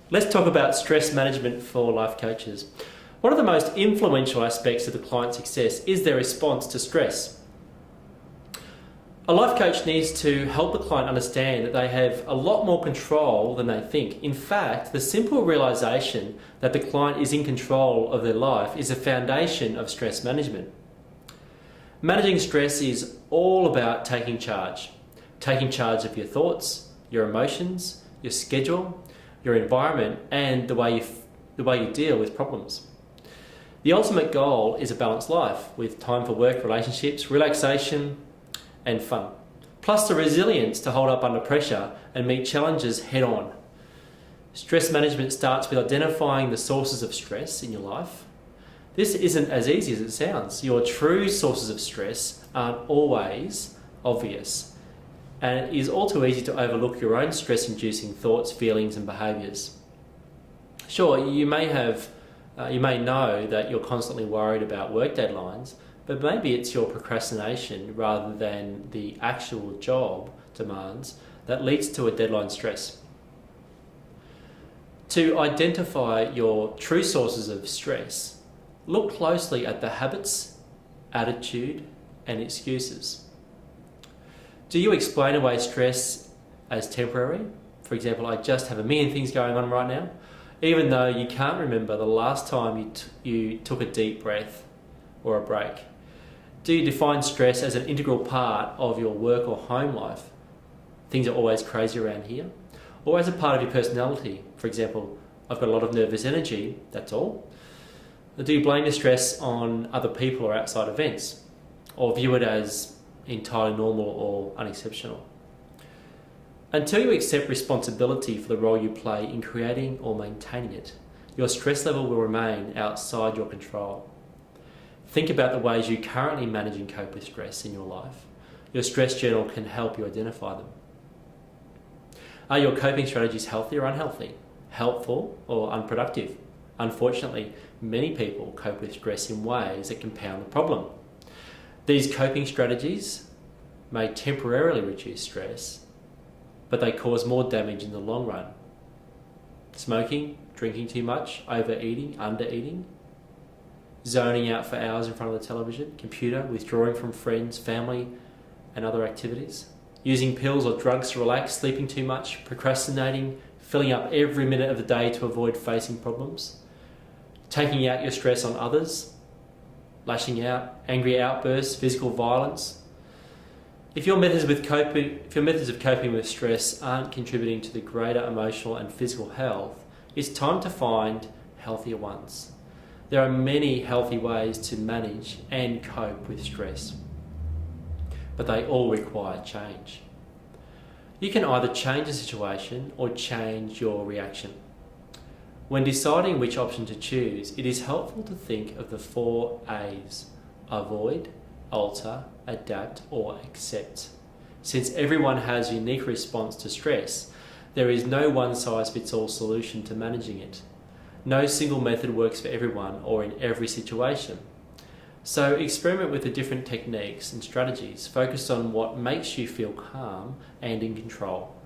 Let's talk about stress management for life coaches. One of the most influential aspects of the client's success is their response to stress. A life coach needs to help the client understand that they have a lot more control than they think. In fact, the simple realization that the client is in control of their life is the foundation of stress management. Managing stress is all about taking charge. Taking charge of your thoughts, your emotions, your schedule, your environment, and the way you deal with problems. The ultimate goal is a balanced life with time for work, relationships, relaxation, and fun. Plus the resilience to hold up under pressure and meet challenges head on. Stress management starts with identifying the sources of stress in your life. This isn't as easy as it sounds. Your true sources of stress aren't always obvious, and it is all too easy to overlook your own stress-inducing thoughts, feelings, and behaviours. Sure, you may know that you're constantly worried about work deadlines, but maybe it's your procrastination rather than the actual job demands that leads to a deadline stress. To identify your true sources of stress, look closely at the habits, attitude, and excuses. Do you explain away stress as temporary? For example, I just have a million things going on right now, even though you can't remember the last time you took a deep breath or a break. Do you define stress as an integral part of your work or home life? Things are always crazy around here. Or as a part of your personality? For example, I've got a lot of nervous energy, that's all. Do you blame the stress on other people or outside events? Or view it as entirely normal or unexceptional? Until you accept responsibility for the role you play in creating or maintaining it, your stress level will remain outside your control. Think about the ways you currently manage and cope with stress in your life. Your stress journal can help you identify them. Are your coping strategies healthy or unhealthy? Helpful or unproductive? Unfortunately, many people cope with stress in ways that compound the problem. These coping strategies may temporarily reduce stress, but they cause more damage in the long run. Smoking, drinking too much, overeating, undereating, zoning out for hours in front of the television, computer, withdrawing from friends, family, and other activities, using pills or drugs to relax, sleeping too much, procrastinating, filling up every minute of the day to avoid facing problems, taking out your stress on others, lashing out, angry outbursts, physical violence. If your methods of coping with stress aren't contributing to the greater emotional and physical health, it's time to find healthier ones. There are many healthy ways to manage and cope with stress, but they all require change. You can either change the situation or change your reaction. When deciding which option to choose, it is helpful to think of the 4 A's: avoid, alter, adapt, or accept. Since everyone has a unique response to stress, there is no one-size-fits-all solution to managing it. No single method works for everyone or in every situation. So experiment with the different techniques and strategies focused on what makes you feel calm and in control.